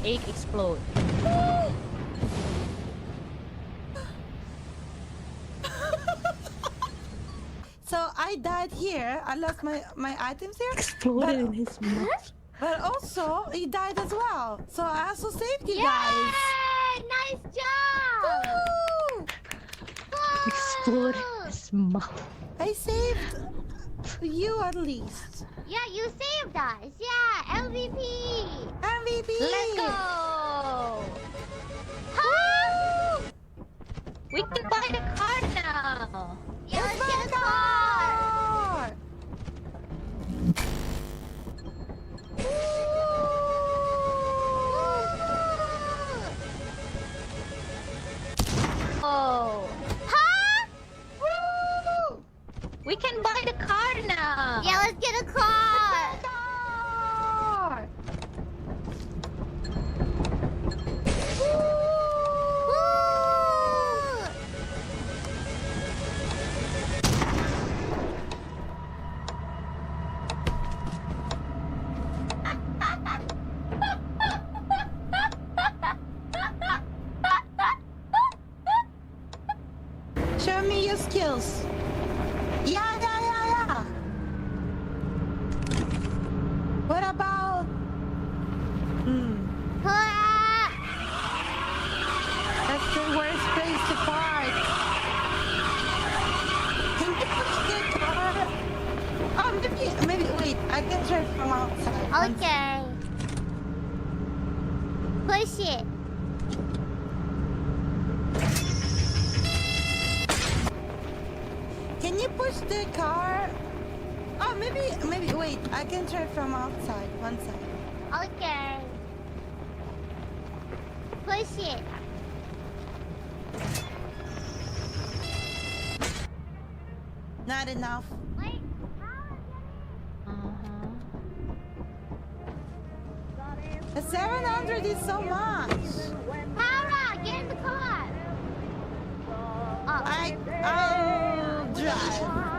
egg explode. So I died here. I lost my items here. Exploded in his mouth. But also, he died as well. So I also saved you Yay! guys. Nice job! Woo! Exploded in Woo! his mouth. I saved you at least. Yeah, you saved us. Yeah, MVP. MVP. Let's go! Huh? We can buy the car now. Yeah, let's get a car. Oh, Huh? we can buy the car now. Yeah, let's get a car. Woo! Show me your skills. Yeah. What about? Hurrah! That's the worst place to park. Can you push the car? Oh, maybe. Wait, I can try from outside. Okay. Push it. Can you push the car? Oh, maybe. Wait, I can try from outside. One side. Okay. Push it. Not enough. Wait. The 700 is so much. Raora, get in the car. Oh. I'll drive.